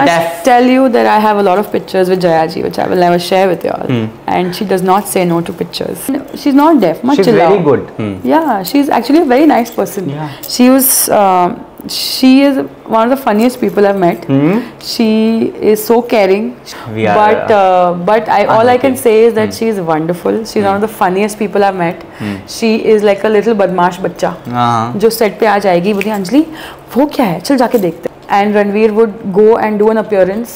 must tell you that I have a lot of pictures with Jayaji, which I will never share with you all. And she does not say no to pictures. She's not deaf. She's very good. Yeah, she's actually a very nice person. Yeah. She is one of the funniest people I've met. She is so caring. But all I can say is that she is wonderful. She's one of the funniest people I've met. She is like a little badmash बच्चा जो set पे आ जाएगी बोली अंजलि वो क्या है चल जाके देखते हैं. And Ranveer would go and do an appearance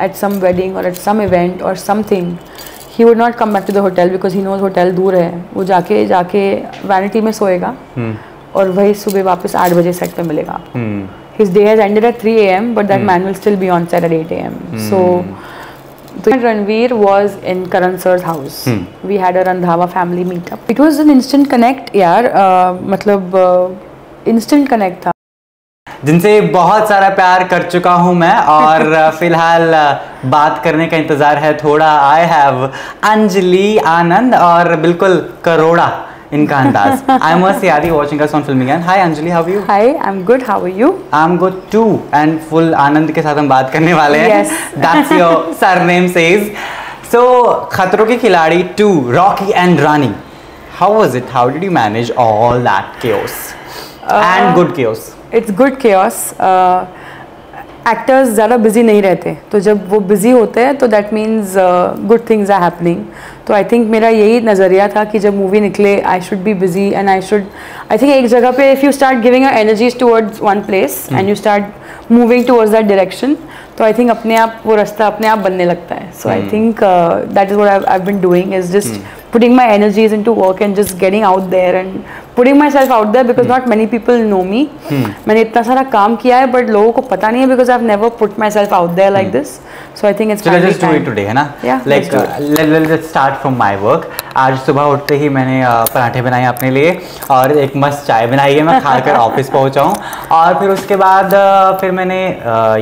at some wedding or at some event or something. He would not come back to the hotel because he knows hotel दूर है. वो जाके वैनिटी में सोएगा और वही सुबह वापस 8 बजे सेट पे मिलेगा आपको. His day has ended at 3 a.m. but that man will still be on set at 8 a.m. So Ranveer was in Karan sir's house. We had a Randhawa family meetup. It was an instant connect यार. मतलब instant connect था जिनसे बहुत सारा प्यार कर चुका हूँ मैं और फिलहाल बात करने का इंतज़ार है थोड़ा. आई हैव अंजलि आनंद और बिल्कुल करोड़ा इनका अंदाज. आई एम सियादी watching us on filming and. Hi Anjali, how are you? Hi, I am good, how are you? I am good too and full आनंद के साथ हम बात करने वाले हैं. That's your surname says. So Khatron Ke Khiladi 2 Rocky and Rani, how was it? How did you manage all that chaos and good chaos? It's good chaos. Actors ज़्यादा busy नहीं रहते तो जब वो busy होते हैं तो that means good things are happening. तो I think मेरा यही नज़रिया था कि जब मूवी निकले I should be busy and I think एक जगह पे if you start giving your energies towards one place and you start moving towards that direction तो I think अपने आप वो रास्ता अपने आप बनने लगता है. So I think that is what I've been doing is just putting my energies into work and just getting out there and putting myself out there because not many people know me. मैंने इतना सारा काम किया है but लोगों को पता नहीं है because I've never put myself out there like this. So I think it's finally time. So let's just do it today, है ना? Yeah. Like let's start from my work. आज सुबह उठते ही मैंने पराठे बनाए अपने लिए और एक मस्त चाय बनाई है. मैं खाकर ऑफिस पहुंचा हूँ और फिर उसके बाद फिर मैंने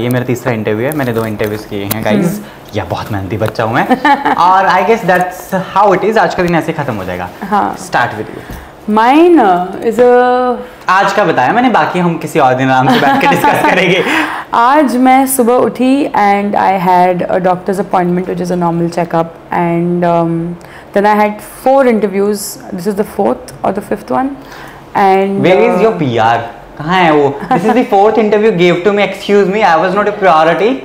ये मेरा तीसरा इंटरव्यू है. मैंने 2 इंटरव्यूज किए हैं गाइज. या बहुत मेहनती बच्चा हूँ मैं और I guess that's how it is. आज का दिन ऐसे खत्म हो जाएगा. Start with you. Mine is a आज का बताया मैंने, बाकी हम किसी और दिन आराम से बैठ के डिस्कस करेंगे. आज मैं सुबह उठी and I had a doctor's appointment which is a normal checkup and then I had 4 interviews. This is the 4th or the 5th one. And where is your PR? कहाँ है वो? This is the 4th interview gave to me. Excuse me, I was not a priority.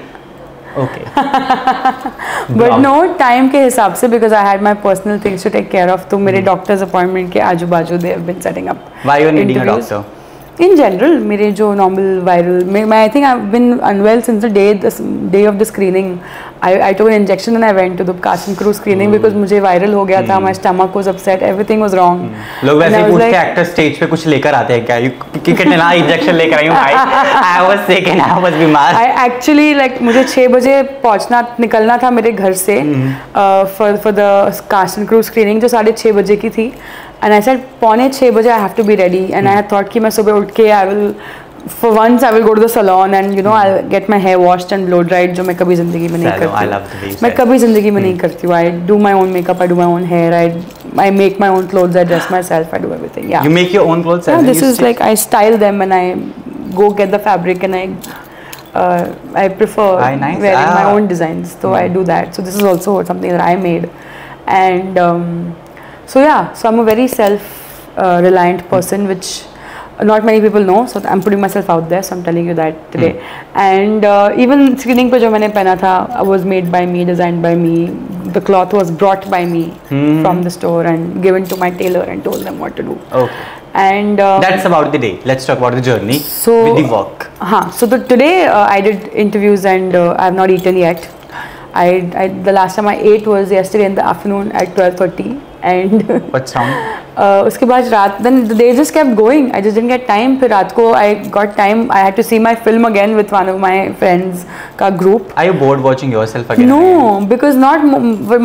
Okay. But no, time के हिसाब से because I had my personal things to take care of. तो मेरे doctor's appointment के आजू बाजू they have been setting up. Why you are needing a doctor? In general, मेरे जो normal viral, I think I've been unwell since the day of the screening. I took an injection and I went to the cast and crew screening because मुझे viral हो गया था. My stomach was upset, everything was wrong. लोग वैसे ही पूछते हैं actor stage पे कुछ लेकर आते हैं क्या? कितना इंजेक्शन लेकर आई हूँ भाई? I was sick and I was बीमार. I actually like मुझे 6 बजे निकलना था मेरे घर से for the cast and crew screening जो 6:30 बजे की थी. And I said 5:45 बजे I have to be ready and I had thought कि मैं सुबह उठ के I will for once I will go to the salon and you know I'll get my hair washed and blow dried जो मैं कभी ज़िंदगी में नहीं करती. मैं कभी ज़िंदगी में नहीं करती हूँ. I do my own makeup, I do my own hair, I make my own clothes, I dress myself, I do everything. Yeah. You make your own clothes? Yeah, this is like I style them and I go get the fabric and I prefer wearing my own designs. So I do that. So this is also something that I made and so yeah, so I'm a very self-reliant person which not many people know, so I'm putting myself out there, so I'm telling you that today. And even screening पे जो मैंने पहना था was made by me, designed by me. The cloth was brought by me from the store and given to my tailor and told them what to do. Okay. And that's about the day. Let's talk about the journey with the work. So today I did interviews and I have not eaten yet. The last time I ate was yesterday in the afternoon at 12:30 and what's wrong? उसके बाद रात then the day just kept going. I just didn't get time. फिर रात को I got time. I had to see my film again with one of my friends का group. Are you bored watching yourself again? No, because not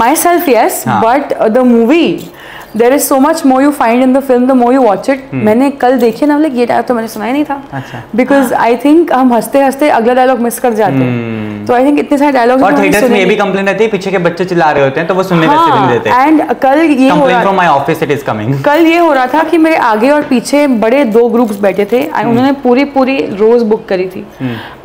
myself, yes, but the movie. There is so much more you find in the film the more you watch it. मैंने कल देखी ना, like ये dialogue तो मैंने सुना ही नहीं था. अच्छा. बिकॉज आई थिंक हम हंसते हंसते अगला डायलॉग मिस कर जाते हैं. तो आई थिंक इतने सारे डायलॉग्स और थिएटर्स में ये भी कंप्लेंट रहती है, पीछे के बच्चे चिल्ला रहे होते हैं तो वो सुनने वैसे भी नहीं देते. एंड कल ये हो रहा from my office it is coming. कल ये हो रहा था कि मेरे आगे और पीछे बड़े 2 ग्रुप्स बैठे थे. उन्होंने पूरी रोज बुक करी थी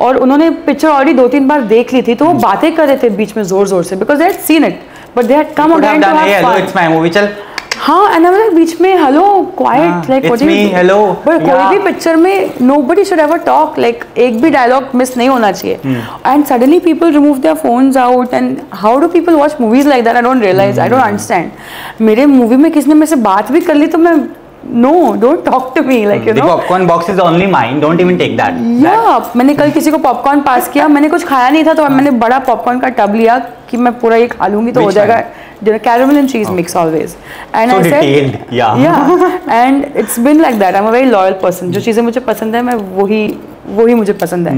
और उन्होंने पिक्चर ऑलरेडी 2-3 बार देख ली थी. तो वो बातें कर रहे थे बीच में जोर जोर से because they had seen it but they had come again to have fun. It's my movie चल. हाँ, एंड आई बीच में hello quite like it's me hello. But कोई भी पिक्चर में nobody should ever talk, like एक भी dialogue miss नहीं होना चाहिए. And suddenly people remove their phones out and how do people watch movies like that? I don't realise, I don't understand. मेरे movie में किसी ने मेरे से बात भी कर ली तो मैं no, don't talk to me, like you know. The popcorn box is only mine. Don't even take that. Yeah, मैंने कल किसी को पॉपकॉर्न पास किया. मैंने कुछ खाया नहीं था तो मैंने बड़ा पॉपकॉर्न का टब लिया कि मैं पूरा ये खा लूंगी तो हो जाएगा. Caramel and cheese mix always. And so I said, detailed, yeah. And it's been like that. I'm a very loyal person. जो चीज़ें मुझे पसंद है मैं वही मुझे पसंद है.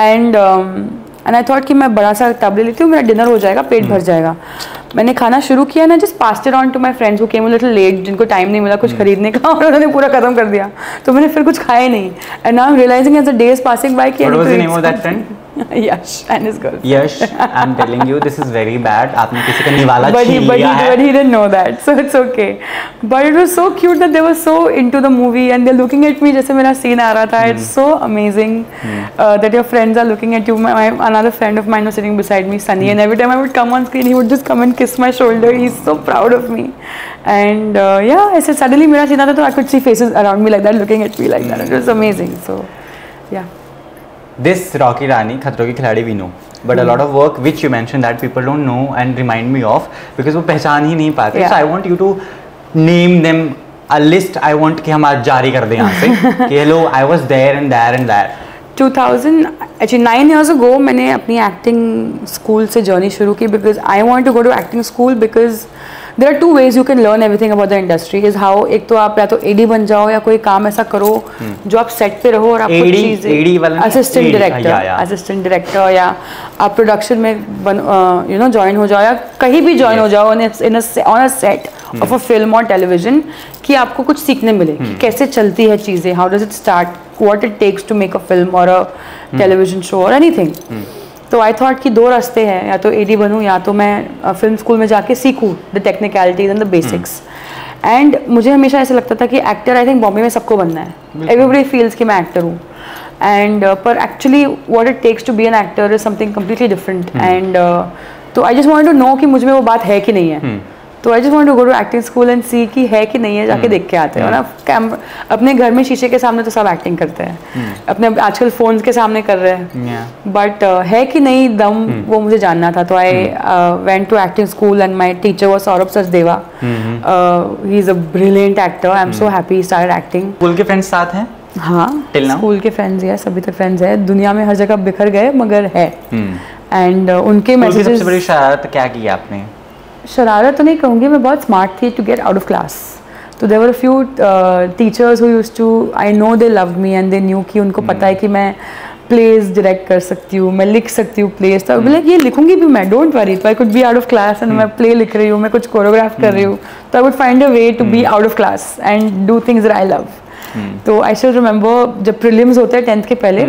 And I thought कि मैं बड़ा सा टब ले लेती हूँ, मेरा डिनर हो जाएगा, पेट भर जाएगा. मैंने खाना शुरू किया ना, just passed it on to my friends who came a little late, जिनको टाइम नहीं मिला कुछ खरीदने का और उन्होंने पूरा खत्म कर दिया. तो मैंने फिर कुछ खाया नहीं. And now I am realising as the days passing by कि What was the name of that friend? Yash and his girl. Yash, I'm telling you, this is very bad. आपने किसी का निवाला छीन लिया है. But he didn't know that, so it's okay. But it was so cute that they were so into the movie and they're looking at me जैसे मेरा scene आ रहा था. It's so amazing that your friends are looking at you. Another friend of mine was sitting beside me, Sunny, and every time I would come on screen, he would just come and kiss my shoulder. He's so proud of me. And yeah, I said suddenly मेरा scene आता तो I could see faces around me like that, looking at me like that. It was amazing. So yeah. This Rocky Rani, खतरों की खिलाड़ी we know, but a lot of work which you mentioned that people don't know and remind me of because वो पहचान ही नहीं पाते. So I want you to name them a list. I want कि हम आज जारी कर दें यहाँ से कि hello I was there and there and there. 9 years ago मैंने अपनी acting school से journey शुरू की because I wanted to go to acting school because there are 2 ways you can learn everything about the industry is how एक तो आप या तो AD बन जाओ या कोई काम ऐसा करो जो आप सेट पे रहो और आपको चीज़ें असिस्टेंट डायरेक्टर या आप प्रोडक्शन में ज्वाइन हो जाओ या कहीं भी ज्वाइन हो जाओ on a set of a film और टेलीविजन कि आपको कुछ सीखने मिले कि कैसे चलती है चीज़ें, how does it start, what it takes to make a film और अ टेलीविजन शो और एनीथिंग. तो आई थॉट कि 2 रास्ते हैं, या तो AD बनूँ या तो मैं फिल्म स्कूल में जाके सीखूँ the technicalities and the basics. And मुझे हमेशा ऐसा लगता था कि एक्टर आई थिंक बॉम्बे में सबको बनना है, एवरीबडी फील्स कि मैं एक्टर हूँ. एंड पर actually what it takes to be an actor is something completely different. And तो I just wanted to know कि मुझ में वो बात है कि नहीं है. तो I just want to go to acting school and see कि है कि नहीं है, जाके देख के आते हैं ना. अपने घर में शीशे के सामने तो सब एक्टिंग करते हैं, अपने आजकल फोन्स के सामने कर रहे हैं, बट है कि नहीं दम वो मुझे जानना था. तो I went to acting school and my teacher was Saurabh Sachdeva. He is a brilliant actor. I am so happy he started acting. School के फ्रेंड्स साथ हैं? हाँ, स्कूल के फ्रेंड्स है, सभी तक फ्रेंड्स है. दुनिया में हर जगह बिखर गए मगर है. एंड उनके मैसेजेस. सबसे बड़ी शरारत क्या की आपने? शरारत तो नहीं कहूँगी, मैं बहुत स्मार्ट थी to get out of class. तो there were a few teachers who used to, I know they love me and they knew कि उनको पता है कि मैं प्लेज डायरेक्ट कर सकती हूँ, मैं लिख सकती हूँ प्लेज. तो लाइक ये लिखूंगी भी मैं, डोंट वरी. तो I could be out of class and मैं प्ले लिख रही हूँ, मैं कुछ कोरियोग्राफ कर रही हूँ, तो I would find a way to be out of class and do things that I love. तो आई स्टिल रिमेंबर जब प्रीलिम्स होते हैं 10th के पहले,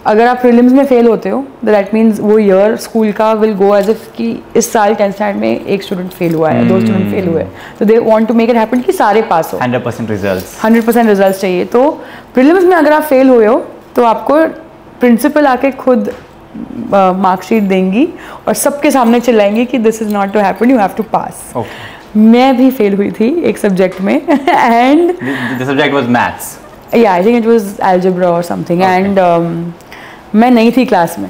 अगर आप प्रीलिम्स में फेल होते हो दैट मीन्स वो ईयर स्कूल का विल गो एज इफ कि इस साल 10th स्टैंडर्ड में एक स्टूडेंट फेल हुआ है, 2 स्टूडेंट फेल हुए. तो they want to make it happen कि सारे पास हो. 100% रिजल्ट्स. 100% रिजल्ट्स चाहिए. तो प्रीलिम्स में अगर आप फेल हुए हो तो आपको प्रिंसिपल आके खुद मार्कशीट देंगी और सबके सामने चिल्लाएंगी कि this is not to happen, you have to pass. मैं भी फेल हुई थी एक सब्जेक्ट में and the subject was maths. Yeah, I think it was algebra or something. Okay. And मैं नहीं थी क्लास में.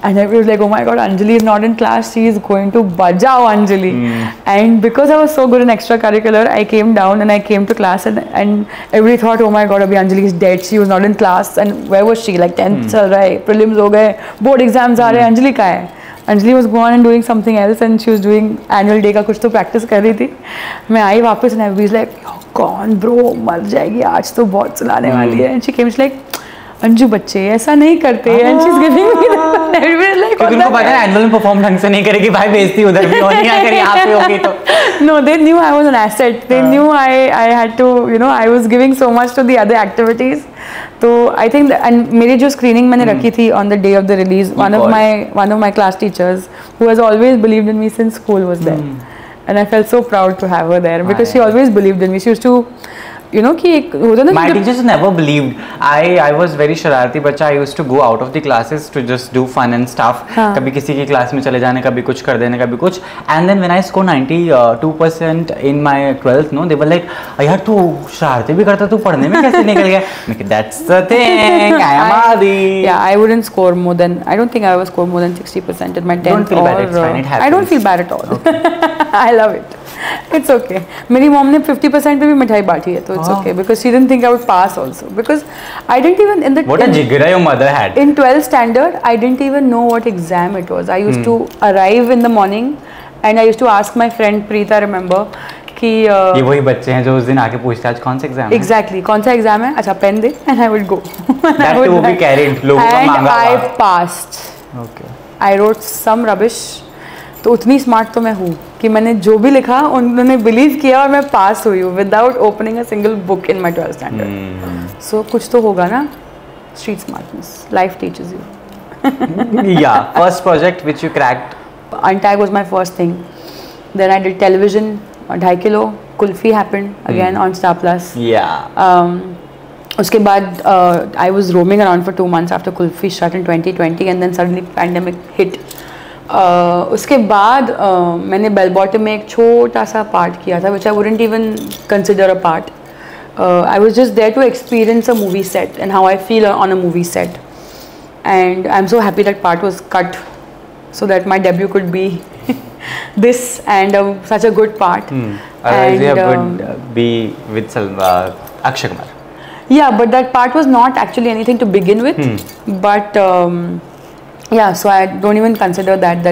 And I was like, oh my God, Anjali is not in class. She is going to bajao Anjali. And because I was so good in extracurricular, I came down and I came to class and everybody thought, oh my God, abhi Anjali is dead. She was not in class. And where was she? Like 10th चल रहा है, prelims हो गए, board exams आ रहे हैं, Anjali कहाँ है? Anjali was gone and doing something else and she was doing annual day का कुछ तो practice कर रही थी. मैं आई वापस and I was like, कौन ब्रो, मर जाएगी आज तो, बहुत चलाने वाली है. And she came, she's like, Anju बच्चे ऐसा नहीं करते. And she's giving me like उनको पता है एनुअल में परफॉर्म ढंग से नहीं करेगी भाई, बेइज्जती उधर भी होनी है अगर यहाँ पे होगी तो. No, they knew I was an asset. They knew I had to, I was giving so much to the other activities. So I think and मेरी जो screening मैंने रखी थी on the day of the release, one of my class teachers who has always believed in me since school was there, and I felt so proud to have her there because she always believed in me. She used to कि एक होता ना. My teachers never believed. I was very शरारती बच्चा. I used to go out of the classes to just do fun and stuff. कभी किसी की class में चले जाने, कभी कुछ कर देने, कभी कुछ. And then when I scored 92% in my 12th, no, they were like, यार तू शरारती भी करता, तू पढ़ने में कैसे निकल गया? That's the thing. I am Adi. Yeah, I wouldn't score more than. I don't think I ever scored more than 60% at my 10th. Don't feel bad. It's fine. It happens. I don't feel bad at all. Okay. I love it. It's okay. मेरी mom ने 50% पे भी मिठाई बांटी है, तो it's okay because she didn't think I would pass also because I didn't even in the. What a jigra your mother had. In 12th standard, I didn't even know what exam it was. I used to arrive in the morning, and I used to ask my friend Preeta, remember, कि ये वही बच्चे हैं जो उस दिन आके पूछते हैं आज कौन सा एग्जाम है. Exactly, कौन सा एग्जाम है? अच्छा पेन दे, and I would go. That too भी carried लोगों का मांगा. And I passed. Okay. I wrote some rubbish. तो उतनी स्मार्ट तो मैं हूँ कि मैंने जो भी लिखा उन्होंने बिलीव किया और मैं पास हुई हूँ without opening a single book in my 12th standard. So कुछ तो होगा ना. Street smartness, life teaches you. या first project which you cracked. Untag was my first thing. Then I did television, 2.5 kilo. Kulfi happened again on Star Plus. Yeah. उसके बाद I was roaming around for 2 months after Kulfi shut in 2020 and then suddenly pandemic hit. उसके बाद मैंने bell bottom में एक छोटा सा part किया था which I wouldn't even consider a part. I was just there to experience a movie set and how I feel on a movie set, and I'm so happy that part was cut so that my debut could be this and such a good part. And you would be with Akshay Kumar. Yeah, but that part was not actually anything to begin with. But yeah, so I don't even consider that.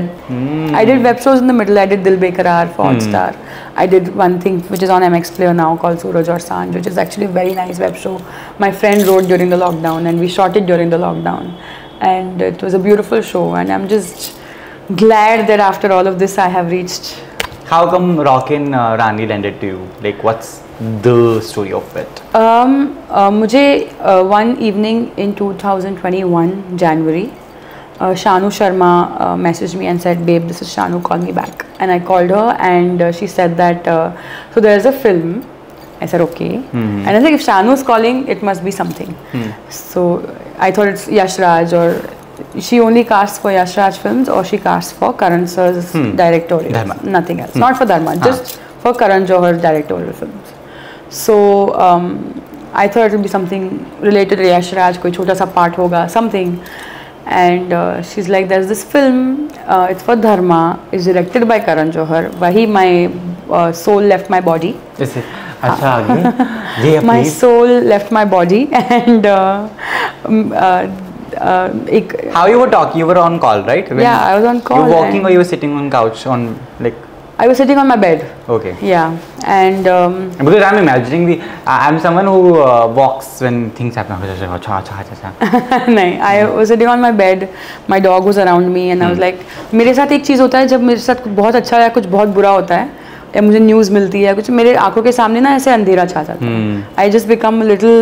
I did web shows in the middle. I did Dil Beqarar for Hotstar. I did one thing which is on MX Player now called Suraj Aur Sanj, which is actually a very nice web show. My friend wrote during the lockdown and we shot it during the lockdown. And it was a beautiful show, and I'm just glad that after all of this I have reached. How come Rockin' Rani landed to you? Like what's the story of it? मुझे one evening in 2021 January, Shanu Sharma messaged me and said, "Babe, this is Shanu, call me back." And I called her and she said that so there is a film. I said okay. And I said if Shanu is calling, it must be something. So I thought it's Yash Raj, or she only casts for Yash Raj films, or she casts for Karan Sir's directorial. Dharma. Nothing else. Not for Dharma, just for Karan Johar directorial films. So I thought it would be something related to Yash Raj, कोई छोटा सा part होगा, something. And she's like, there's this film, it's for Dharma, it's directed by Karan Johar. Wahi my soul left my body. अच्छा आगे. My soul left my body and how you were talking? You were on call, right? Yeah, I was on call. You were walking or you were sitting on couch on like? I was sitting on my bed. Okay. Yeah, and because I'm imagining I'm someone who walks when things happen. नहीं, I was sitting on my bed. My dog was around me, and I was like, मेरे साथ एक चीज़ होता है जब मेरे साथ बहुत अच्छा या कुछ बहुत बुरा होता है या मुझे न्यूज़ मिलती है कुछ, मेरे आंखों के सामने ना ऐसे अंधेरा छा जाता है. I just become a little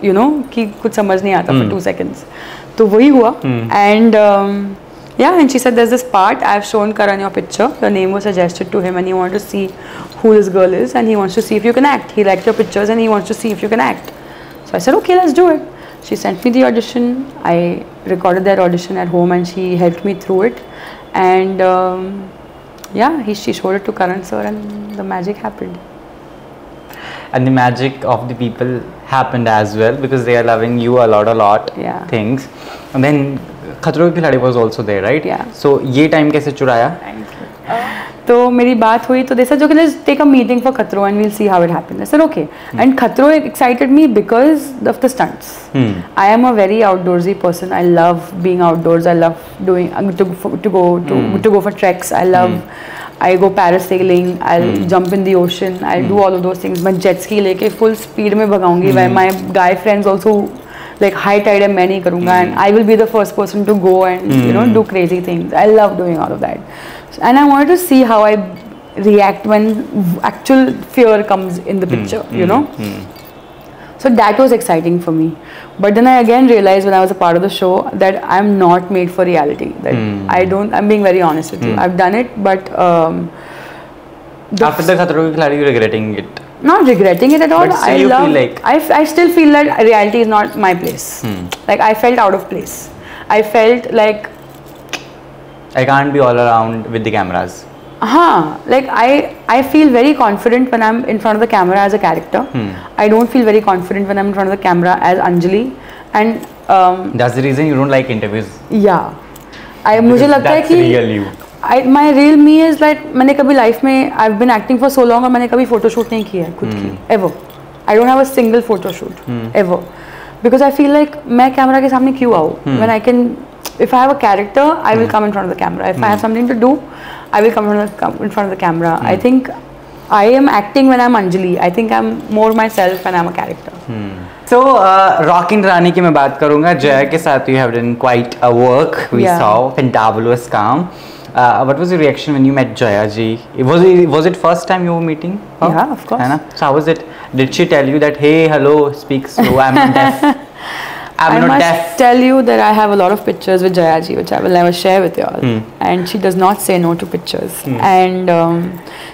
कि कुछ समझ नहीं आता for 2 seconds. तो वही हुआ. And yeah, and she said there's this part, I've shown Karan your picture, your name was suggested to him and he wanted to see who this girl is and he wants to see if you can act. He liked your pictures and he wants to see if you can act. So I said okay, let's do it. She sent me the audition. I recorded that audition at home and she helped me through it. And yeah, she showed it to Karan sir and the magic happened. And the magic of the people happened as well because they are loving you a lot. Yeah. Things. And then खतरों की खिलाड़ी was also there, right? Yeah. So ये time कैसे चुराया? तो मेरी बात हुई तो they said okay, let's take a meeting for Khatro and we'll see how it happens. I said okay. And Khatro excited me because of the stunts. I am a very outdoorsy person. I love being outdoors. I love doing to go for treks. I go parasailing. I'll jump in the ocean. I'll do all of those things. मैं jet ski लेके full speed में भगाऊंगी. My guy friends also like high tide है मैं नहीं करूँगा and I will be the first person to go and you know do crazy things. I love doing all of that, and I wanted to see how I react when actual fear comes in the picture, you know. So that was exciting for me. But then I again realized when I was a part of the show that I'm not made for reality. That I'm being very honest with you. I've done it, but after the Khatron Ke Khiladi, you're regretting it? Not regretting it at all. But still feel like I still feel that reality is not my place. Like I felt out of place. I felt like I can't be all around with the cameras. Like I feel very confident when I'm in front of the camera as a character. I don't feel very confident when I'm in front of the camera as Anjali, and that's the reason you don't like interviews. Yeah, मुझे लगता है कि real you. My real me is like मैंने कभी life में I've been acting for so long और मैंने कभी फोटोशूट नहीं किया है खुद की ever. I don't have a single photo shoot ever because I feel like मैं कैमरा के सामने क्यों आऊँ when I can. If I have a character, I will come in front of the camera. If I have something to do, I will come in front of the camera. I think I am acting when I'm Anjali. I think I'm more myself when I'm a character. So, Rockin' Rani की मैं बात करूँगा. जया के साथ you have done quite a work. We saw Fantabulous Calm. What was your reaction when you met Jaya ji? Was it first time you were meeting her? Yeah, of course. है ना? So how was it? Did she tell you that hey, hello, speak slow, I'm not deaf? I must tell you that I have a lot of pictures with Jaya ji, which I will never share with you all. And she does not say no to pictures. And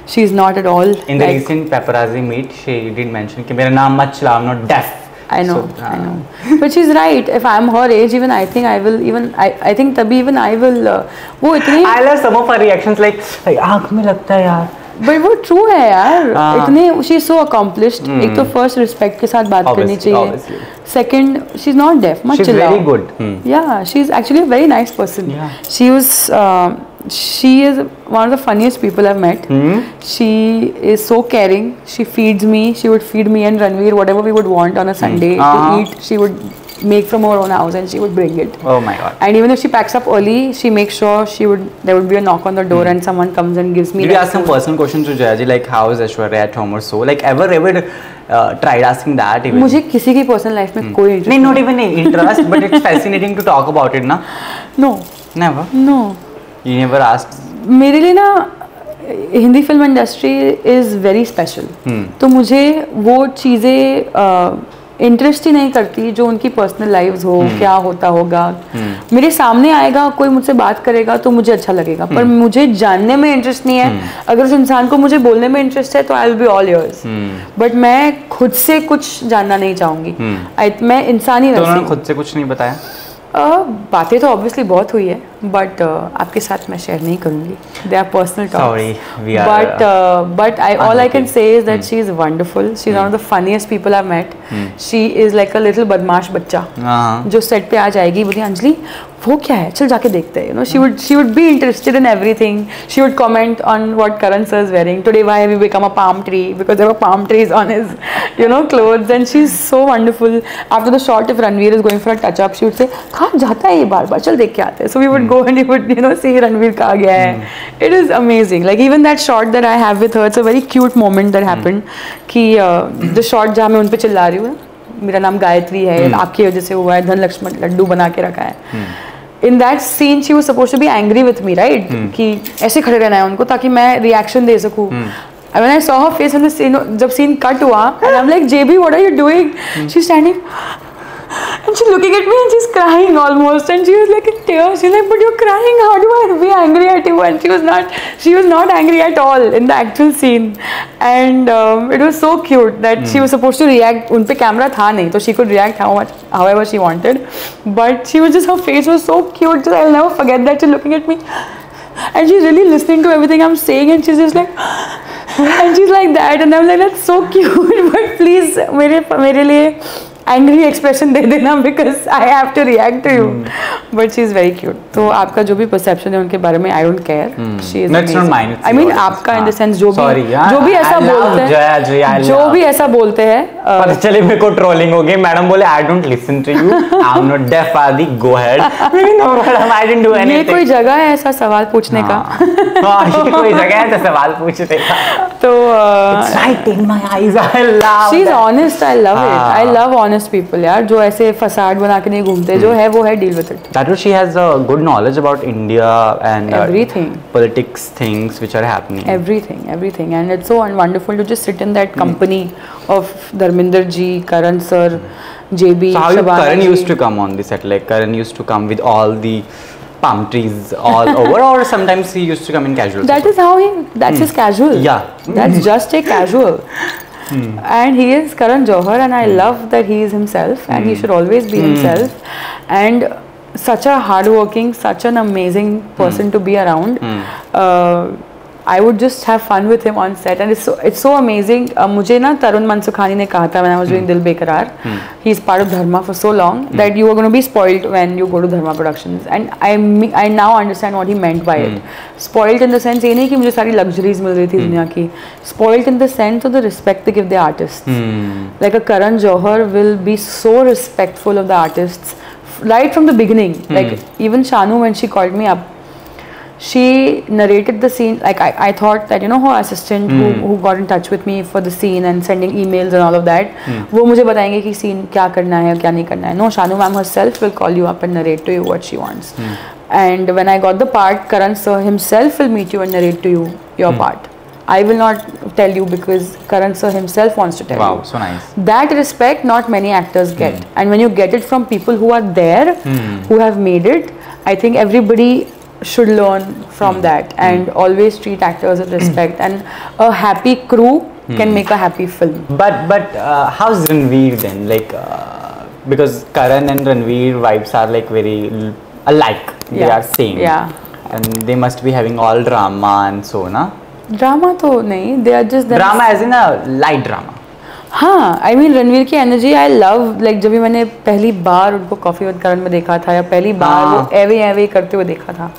she's not at all. In the recent paparazzi meet, she did mention कि मेरा नाम मत चला, I'm not deaf. I know, I know. But she's right. If I'm her age, even I think I will. Even I think तभी even I will. वो इतने. I love some of her reactions like आँख में लगता है यार. But वो true है यार. इतने she is so accomplished. एक तो first respect के साथ बात करनी चाहिए. Second, she's not deaf. मत चिल्लाओ. She's very good. Yeah, she's actually a very nice person. Yeah. She is one of the funniest people I've met. She is so caring. She feeds me. She would feed me and Ranveer whatever we would want on a Sunday to eat. She would make from her own house and she would bring it. Oh my god. And even if she packs up early, she makes sure there would be a knock on the door and someone comes and gives me. Did you ask some personal questions to Jaya ji like how is Aishwarya at home or so? Like ever tried asking that even? मुझे किसी की personal life में कोई interest नहीं. Not even interest, but it's fascinating to talk about it, ना? No. Never. No. You never asked? मेरे लिए ना Hindi film industry is very special. तो मुझे वो चीज़ें इंटरेस्ट ही नहीं करती जो उनकी पर्सनल लाइव्स हो. क्या होता होगा मेरे सामने आएगा कोई मुझसे बात करेगा तो मुझे अच्छा लगेगा. पर मुझे जानने में इंटरेस्ट नहीं है. अगर उस इंसान को मुझे बोलने में इंटरेस्ट है तो I will be all yours. But मैं खुद से कुछ जानना नहीं चाहूँगी. मैं इंसान ही तो उन्होंने खुद से कुछ नहीं बताया? बातें तो ऑब्वियसली बहुत हुई है बट आपके साथ मैं शेयर नहीं करूँगी. They are personal talks. But all I can say is that she is wonderful. She is one of the funniest people I met. She is like a little बदमाश बच्चा जो सेट पे आ जाएगी बोली अंजलि वो क्या है चल जाके देखते हैं. she would be interested in everything. She would comment on what Karan sir is wearing today. Why have you become a palm tree? Because there were palm trees on his clothes. And she's so wonderful. After the shot, if Ranveer is going for a touch up, she would say कहाँ जाता है ये बार-बार चल देख के आते हैं. So we would go and we would see Ranveer कहाँ गया है. It is amazing. Like even that shot that I have with her, it's a very cute moment that happened. कि the shot जहाँ मैं उन पे चिल्ला रही हूँ मेरा नाम गायत्री है आपकी वजह से हुआ है धन लक्ष्मण लड्डू बना के रखा है. In that scene, she was supposed to be angry with me, right? कि ऐसे खड़े रहना है उनको ताकि मैं reaction दे सकूँ. And when I saw her face on the scene, जब scene cut हुआ, and I'm like, JB, what are you doing? She's standing, and she's looking at me and she's crying almost, and she was like in tears. She's like, but you're crying. How do I be angry at you? And she was not angry at all in the actual scene. And it was so cute that she was supposed to react. उन पे camera था नहीं, तो she could react however she wanted. But she was just, her face was so cute. Just, I'll never forget that. She's looking at me, and she's really listening to everything I'm saying, and she's just like, and she's like that, and I'm like, that's so cute. But please, मेरे लिए angry expression दे देना because I have to react to you. But she is very cute. तो आपका जो भी perception है उनके बारे में I don't care. She is I mean आपका इन द सेंस जो भी ऐसा बोलते हैं जो भी ऐसा बोलते हैं. पर चले मेरे को ट्रोलिंग हो गई. मैडम बोले I don't listen to you, I am not deaf आदि, go ahead. No madam I didn't do anything. ये कोई जगह है ऐसा सवाल पूछने का? ये कोई जगह है ऐसा सवाल पूछने का? तो it's right in my eyes. I love she's that. honest. I love it. I love honest people यार, जो ऐसे फसाड बना के नहीं घूमते, जो है वो है, deal with it. That she has a good knowledge about India and everything, politics things which are happening. Everything, and it's so wonderful to just sit in that company of Dharminder ji, Karan sir, JB. So how Karan used to come on the set? Like Karan used to come with all the palm trees all over, or sometimes he used to come in casual. That is how that's his casual. Yeah. That's just a casual. And he is Karan Johar, and I love that he is himself, and he should always be himself. And such a hardworking, such an amazing person to be around. I would just have fun with him on set, and it's so amazing. मुझे ना तरुण मनसुखानी ने कहा था when I was doing Dil Beqarar, he is part of Dharma for so long that you are going to be spoiled when you go to Dharma Productions, and I now understand what he meant by it. Spoiled in the sense ये नहीं कि मुझे सारी luxuries मिल रही थी दुनिया की. Spoiled in the sense of the respect they give the artists. Like a Karan Johar will be so respectful of the artists right from the beginning. Like even Shanu, when she called me up, she narrated the scene. Like I thought that, you know, her assistant who got in touch with me for the scene and sending emails and all of that, वो मुझे बताएंगे कि scene क्या करना है क्या नहीं करना है. No, Shanu ma'am herself will call you up and narrate to you what she wants. And when I got the part, Karan sir himself will meet you and narrate to you your part. I will not tell you because Karan sir himself wants to tell you. Wow, so nice. That respect not many actors get, and when you get it from people who are there, who have made it, I think everybody should learn from that and always treat actors with respect. And a happy crew can make a happy film. But how's Ranveer then? Like because Karan and Ranveer vibes are like very alike. They are same. Yeah. And they must be having all drama and so na. Drama तो नहीं. They are just drama as in a light drama. हाँ, I mean Ranveer की energy I love. Like जब भी मैंने पहली बार उनको coffee with करण में देखा था, या पहली बार वो एवे करते हुए देखा था,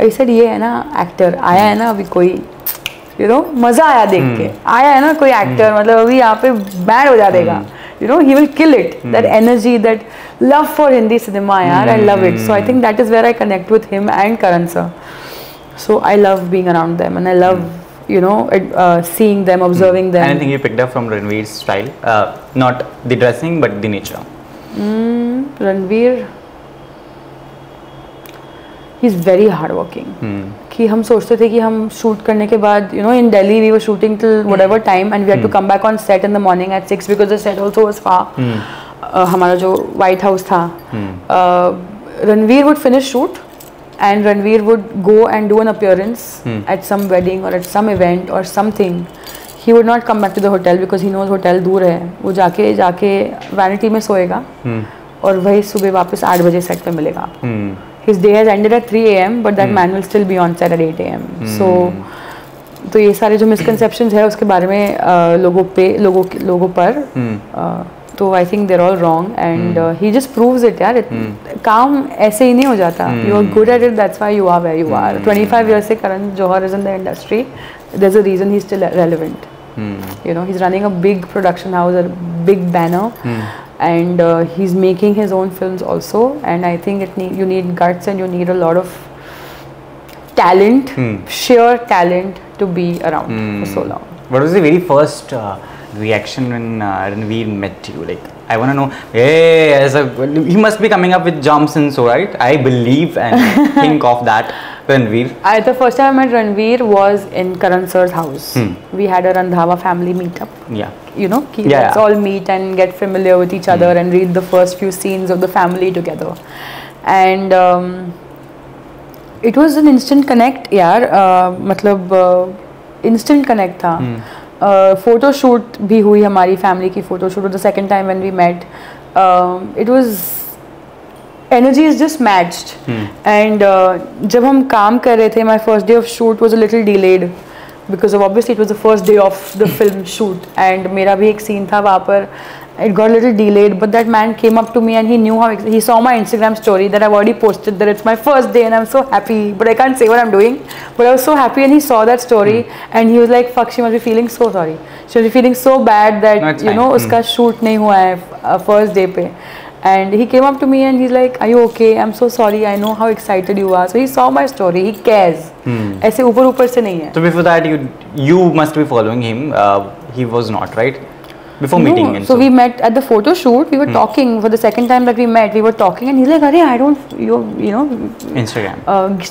आई सेड ये है ना एक्टर, आया है ना अभी कोई, यू नो, मजा आया देख के, आया है ना कोई एक्टर, मतलब अभी यहाँ पे बैड हो जा देगा, you know, he will kill it. That energy, that love for Hindi cinema, yaar, I love it. So I think that is where I connect with him and Karan sir. So I love being around them, and I love, you know, seeing them, observing them. Anything you picked up from Ranveer's style? Not the dressing, but the nature. Ranveer, he's very hardworking. कि हम सोचते थे कि हम shoot करने के बाद, you know, in Delhi we were shooting till whatever time, and we had to come back on set in the morning at 6 because the set also was far. हमारा जो White House था, Ranveer would finish shoot and Ranveer would go and do an appearance at some wedding or at some event or something. He would not come back to the hotel because he knows hotel दूर है. वो जाके Vanity में सोएगा और वही सुबह वापस 8 बजे सेट पे मिलेगा आपको. His day has ended at 3 AM, but that man will still be on set at 8 AM. तो ये सारे जो misconceptions है उसके बारे में लोगों पर, तो I think they're all wrong, and he just proves it यार. काम ऐसे ही नहीं हो जाता. You are good at it, that's why you are where you are. 25 years से Karan Johar is in the industry. There's a reason he's still relevant. You know, he's running a big production house, a big banner. And he's making his own films also, and I think you need guts and you need a lot of talent, sheer talent, to be around for so long. What was the very first reaction when Ranveer met you? Like, I want to know. Hey, he must be coming up with jumps and so, right? I believe and think of that. Ranveer. The first time I met Ranveer was in Karan sir's house. We had a Randhawa family meetup. Yeah. You know, let's all meet and get familiar with each other and read the first few scenes of the family together. And it was an instant connect, yaar. मतलब instant connect था. Photo shoot भी हुई हमारी family की photo shoot. The second time when we met, it was energy is just matched. And जब हम काम कर रहे थे, my first day of shoot was a little delayed because of obviously it was the first day of the film shoot, and मेरा भी एक scene था वहाँ पर. It got a little delayed, but that man came up to me and he knew how. He saw my Instagram story that I've already posted that it's my first day and I'm so happy, but I can't say what I'm doing. But I was so happy, and he saw that story and he was like, "Fuck, she must be feeling so sorry. She must be feeling so bad that you know उसका shoot नहीं हुआ है first day पे." And he came up to me and he's like, "Are you okay? I'm so sorry. I know how excited you are." So he saw my story. He cares. ऐसे ऊपर से नहीं है. So before that, you must be following him. He was not, right? Before meeting. So we met at the photo shoot. We were talking for the second time that we met. We were talking, and he's like, "Arey, I don't, you know, Instagram.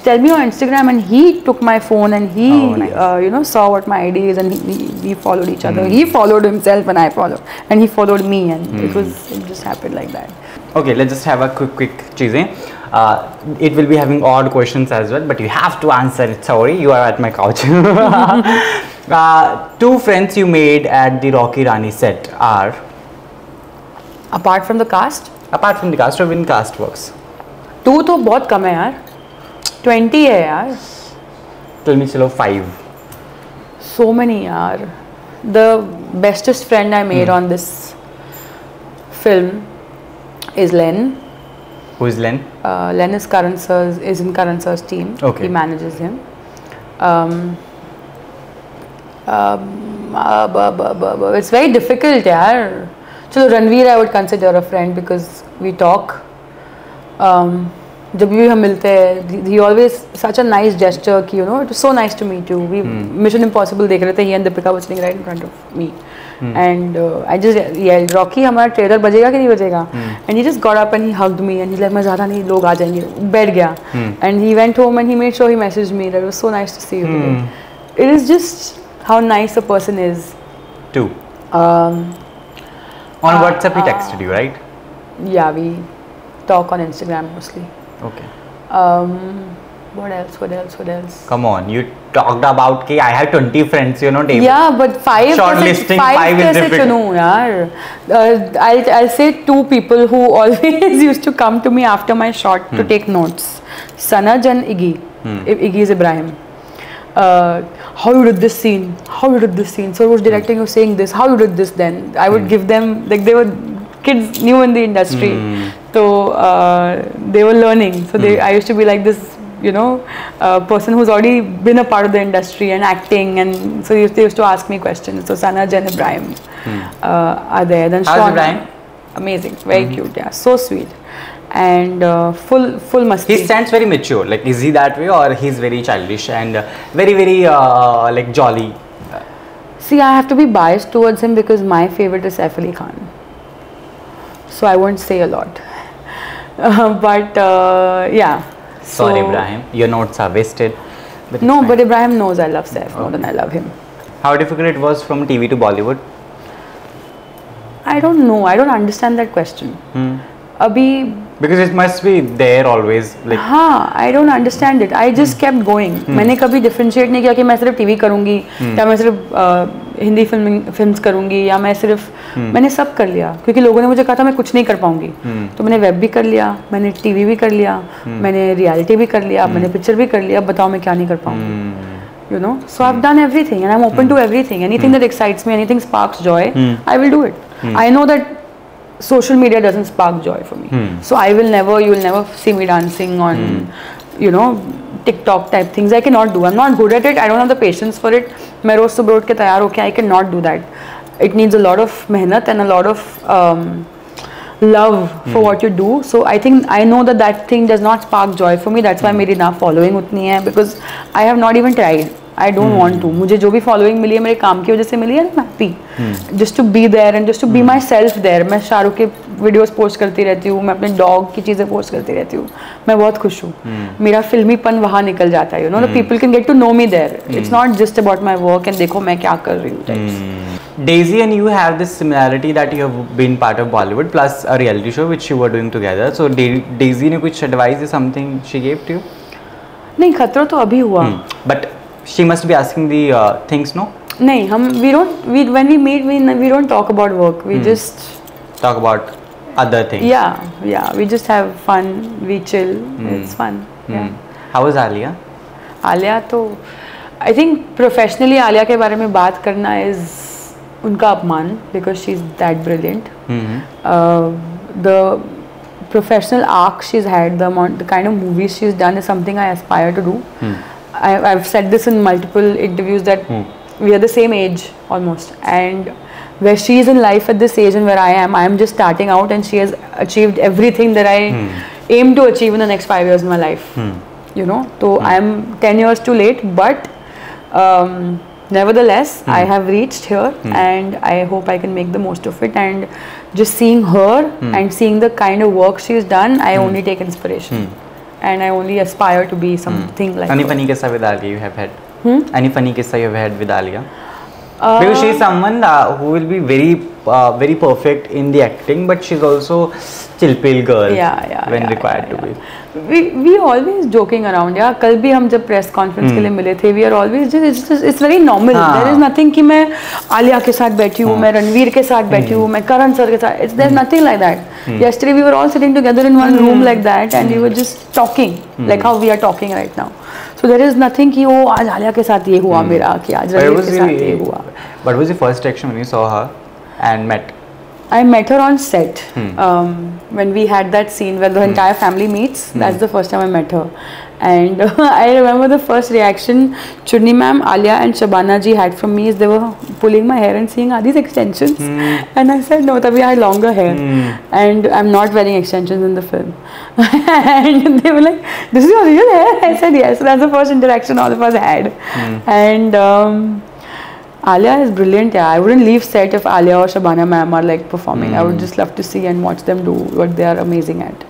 Tell me your Instagram." And he took my phone and he, nice. saw what my ID is, and we followed each other. He followed himself, and I followed, and he followed me, and it just happened like that. Okay, let's just have a quick cheesing. It will be having odd questions as well, but you have to answer it. Sorry, you are at my couch. 2 friends you made at the Rocky Rani set are? Apart from the cast? Apart from the cast, or when cast works? 2 तो बहुत कम है यार. 20 है यार. Tell me, चलो 5. So many यार. The bestest friend I made on this film is Len. Who is Len? Len is in Karan sir's team. Okay. He manages him. It's very difficult यार. चलो Ranveer I would consider a friend because we talk. जब भी हम मिलते हैं, he always such a nice gesture कि it was so nice to meet you. We Mission Impossible देख रहे थे, he and Deepika were sitting right in front of me. And I just yelled, "Rocky, हमारा trailer बजेगा कि नहीं बजेगा?" And he just got up and he hugged me and he's like, "मैं ज़्यादा नहीं, लोग आ जाएंगे." बैठ गया. And he went home and he made sure he messaged me that it was so nice to see you today. It is just how nice a person is. Two. On WhatsApp he texted you, right? Yeah, we talk on Instagram mostly. Okay. What else? Come on, you talked about कि I have 20 friends, table. Yeah, but 5 Shortlisting 5 is difficult. चुनूं यार. I'll say 2 people who always used to come to me after my shot to take notes. Sanaj and Iggy. Iggy is Ibrahim. How you did this scene? So who's directing you saying this? How you did this then? I would give them, like they were kids new in the industry. So they were learning. So I used to be like this, person who's already been a part of the industry and acting, and so they used to ask me questions. So Sanaj and Ibrahim are there. Then How's Ibrahim? Amazing, very cute, yeah, so sweet. And full masti. He stands very mature. Like, is he that way, or he's very childish and very like jolly? See, I have to be biased towards him because my favorite is Saif Ali Khan. So I won't say a lot. But yeah. Sorry, Ibrahim, your notes are wasted. But Ibrahim knows I love Saif more than I love him. How difficult it was from TV to Bollywood? I don't know. I don't understand that question. Because it must be there always. Like. हाँ, I don't understand it. I just kept going. मैंने कभी differentiate नहीं किया कि मैं सिर्फ TV करूँगी या मैं सिर्फ हिंदी फिल्म्स करूँगी या मैं सिर्फ मैंने सब कर लिया क्योंकि लोगों ने मुझे कहा था मैं कुछ नहीं कर पाऊँगी. तो मैंने वेब भी कर लिया, मैंने TV भी कर लिया, मैंने रियलिटी भी कर लिया, मैंने पिक्चर भी कर लिया. बताओ मैं क्या नहीं कर पाऊँगी. So I've done everything and I'm open to everything. Anything that excites me, anything sparks joy, I will do it. I know that social media doesn't spark joy for me. So you will never see me dancing on, TikTok type things. I cannot do. I'm not good at it. I don't have the patience for it. मैं रोज सुबह उठ के तैयार होके I cannot do that. It needs a lot of मेहनत and a lot of love for what you do. So I know that thing does not spark joy for me. That's why मेरी ना following उतनी है because I have not even tried. I don't want to. मुझे जो भी following मिली है मेरे काम की वजह से मिली है. I'm happy just to be there and just to be myself there. मैं शाहरुख के वीडियोस पोस्ट करती रहती हूँ, मैं अपने डॉग की चीज़ें पोस्ट करती रहती हूँ. मैं बहुत खुश हूँ. मेरा फिल्मीपन वहाँ निकल जाता है. The people can get to know me there. It's not just about my work and देखो मैं क्या कर रही हूँ. Daisy and you have this similarity that you have been part of Bollywood plus a reality show which you were doing together. So Daisy ने कुछ advice or something she gave to you? नहीं, खतरा तो अभी हुआ. But she must be asking the things, no? नहीं, when we meet we don't talk about work. We just talk about other things. Yeah. We just have fun. We chill. It's fun. Yeah. How was Alia? Alia तो I think professionally Alia के बारे में बात करना is उनका अपमान because she's that brilliant. The professional arc she's had, the kind of movies she's done is something I aspire to do. I've said this in multiple interviews that we are the same age almost, and where she is in life at this age and where I am just starting out, and she has achieved everything that I aim to achieve in the next 5 years of my life. You know, so I am 10 years too late, but nevertheless I have reached here, and I hope I can make the most of it. And just seeing her and seeing the kind of work she's done, I only take inspiration, and I only aspire to be something like Any her. funny kissa with Alia you have had? Any funny kissa you have had with Alia? Because she is someone who will be very perfect in the acting, but she's also chill pill girl when required to be. We always joking around. Yeah, कल भी हम जब press conference के लिए मिले थे, we are always just it's very normal. There is nothing कि मैं आलिया के साथ बैठी हूँ, मैं रणवीर के साथ बैठी हूँ, मैं करण सर के साथ. There's nothing like that. Yesterday we were all sitting together in one room like that, and we were just talking like how we are talking right now. So there is nothing कि वो आज आलिया के साथ ये हुआ मेरा, कि आज रणवीर के साथ ये हुआ. What was the first reaction when you saw her and met? I met her on set when we had that scene where the entire family meets. That's the first time I met her, and I remember the first reaction Chunni ma'am, Alia and Shabana ji had from me is they were pulling my hair and saying, "Are these extensions?" And I said, "No, tabhi I had longer hair, and I'm not wearing extensions in the film." And they were like, "This is your real hair?" I said, "Yes." So that's the first interaction all of us had, and Alia is brilliant. Yeah, I wouldn't leave set if Alia or Shabana ma'am are like performing. I would just love to see and watch them do what they are amazing at.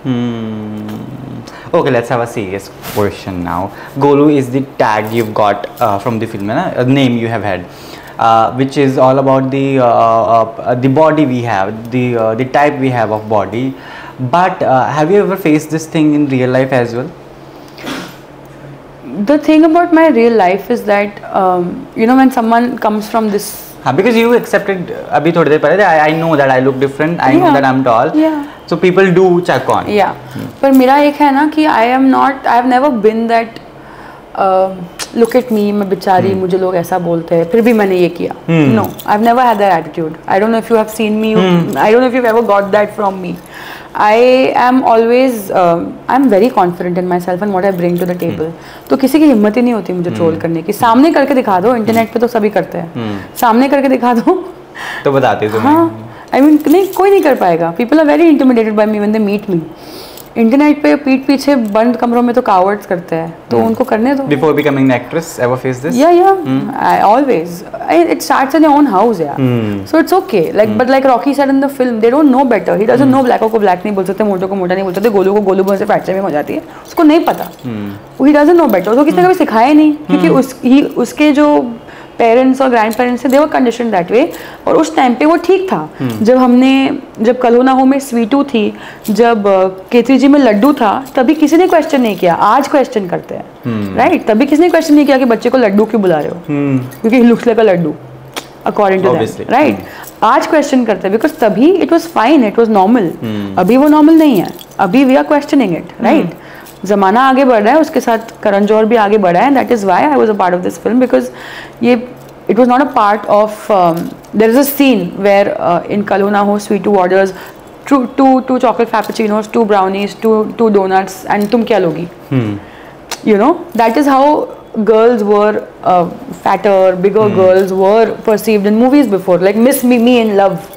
Okay, let's have a serious question now. Golu is the tag you've got from the film, a name you have had, which is all about the body we have, the type we have of body. But have you ever faced this thing in real life as well? The thing about my real life is that you know, when someone comes from this, because you accepted abhi thodi der pehle, I know that I look different, I know that I'm tall, so people do check on. पर मेरा एक है ना कि I have never been that look at me, मैं बेचारी, मुझे लोग ऐसा बोलते हैं फिर भी मैंने ये किया. No, I've never had that attitude. I don't know if you have seen me, I don't know if you've ever got that from me. I am always I'm very confident in myself and what I bring to the table. तो किसी की हिम्मत ही नहीं होती मुझे troll करने की. सामने करके दिखा दो, इंटरनेट पे तो सभी करते हैं, सामने करके दिखा दो तो बताते हो. हाँ, I mean नहीं, कोई नहीं कर पाएगा. People are very intimidated by me when they meet me. Internet पे पीठ पीछे बंद कमरों में तो कावर्ड्स करते हैं, तो उनको करने दो. Before becoming an actress, ever faced this? I always. It starts in your own house, So it's okay. But like Rocky said in the film, they don't know better. He doesn't know black को black नहीं बोल सकते, मोटो को मोटा नहीं बोल सकते, गोलू को गोलू बोल से फ्रैक्चर में हो जाती है. उसको नहीं पता. He doesn't know better. उसको किसी ने कभी सिखाया नहीं, क्योंकि उसके जो पेरेंट्स और ग्रैंड पेरेंट्स थे, दे वर कंडीशन्ड दैट वे. और उस टाइम पे वो ठीक था. जब कल हो ना हो में स्वीटू थी, जब केतरी जी में लड्डू था, तभी किसी ने क्वेश्चन नहीं किया. आज क्वेश्चन करते हैं, राइट? तभी किसी ने क्वेश्चन नहीं किया कि बच्चे को लड्डू क्यों बुला रहे हो, क्योंकि he looks like a laddu according to that, right? आज क्वेश्चन करते हैं बिकॉज तभी it was fine, it was normal. अभी वो नॉर्मल नहीं है, अभी we are questioning it, right? ज़माना आगे बढ़ रहा है, उसके साथ करण जौहर भी आगे बढ़ा है. That is why I was a part of this film, because ये it was not a part of there is a scene where in Kal Ho Naa Ho Sweetu orders two chocolate frappuccinos, 2 brownies, 2 donuts, and तुम क्या लोगी? You know, that is how girls were fatter, bigger girls were perceived in movies before, like Miss Mimi in Love.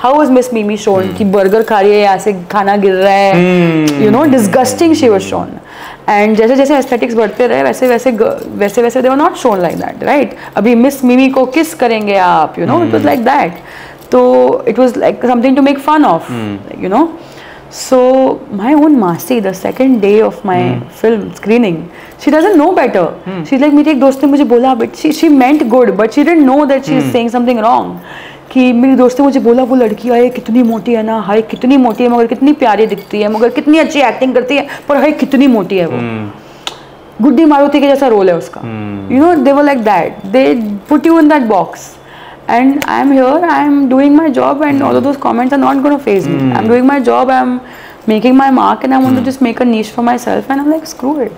How was Miss Mimi shown? कि burger खा रही है, यहाँ से खाना गिर रहा है, you know, disgusting she was shown. And जैसे जैसे aesthetics बढ़ते रहे, वैसे they were not shown like that, right? अभी Miss Mimi को kiss करेंगे आप, you know, it was like that. So it was like something to make fun of, you know. So my own Masi, the second day of my film screening, she doesn't know better. She's like, मेरी एक दोस्त ने मुझे बोला, but she meant good, but she didn't know that she is saying something wrong. कि मेरी दोस्त ने मुझे बोला वो लड़की है कितनी मोटी है ना, हाय कितनी मोटी है मगर कितनी प्यारी दिखती है, मगर कितनी अच्छी एक्टिंग करती है, पर हाय कितनी मोटी है वो. गुड्डी मारुति के जैसा रोल है उसका. You know, they were like that. They put you in that box. And I'm here, I'm doing my job, and all of those comments are not going to faze me. I'm doing my job, I'm making my mark, and I want to just make a niche for myself, and I'm like, screw it.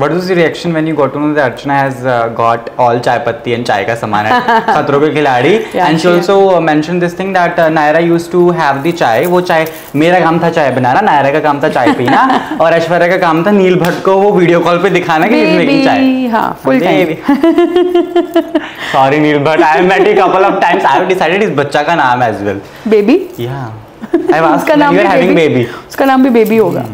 What was your reaction when you got to know that Archana has got all chai patti and chai का सामान है खतरों के खिलाड़ी? And she also mentioned this thing that Naira used to have the chai. वो चाय मेरा काम था चाय बनाना, नायरा का काम था चाय पीना और ऐश्वर्या का काम था नील भट्ट को वो वीडियो कॉल पे दिखाना कि he's making chai. हाँ, full time. Sorry nil Bhatt, I have met you couple of times. I have decided इस बच्चा का नाम as well. Baby? Yeah. I have asked when you are having baby. उसका नाम भी बेबी होगा.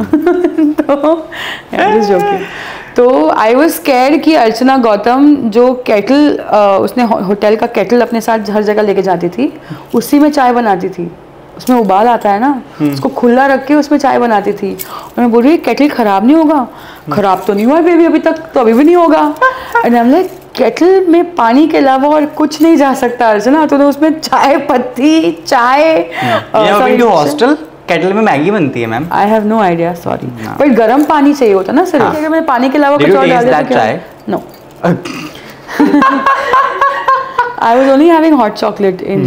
तो आई वॉज स्कैर्ड कि अर्चना गौतम जो केटल उसने होटल का केटल अपने साथ हर जगह लेके जाती थी, उसी में चाय बनाती थी. उसमें उबाल आता है ना, उसको खुला रख के उसमें चाय बनाती थी. और मैं बोल रही केटल खराब नहीं होगा. खराब तो नहीं हुआ बेबी अभी तक, तो अभी भी नहीं होगा. And I am like kettle में पानी के अलावा और कुछ नहीं जा सकता अर्चना, तो उसमें चाय पत्ती चाय. हॉस्टल केटल में मैगी बनती है ma'am. I have no idea, sorry, but गर्म पानी चाहिए होता ना सिर्फ. अगर मैंने पानी के अलावा कुछ और डाल दिया तो क्या? No. I was only having hot chocolate in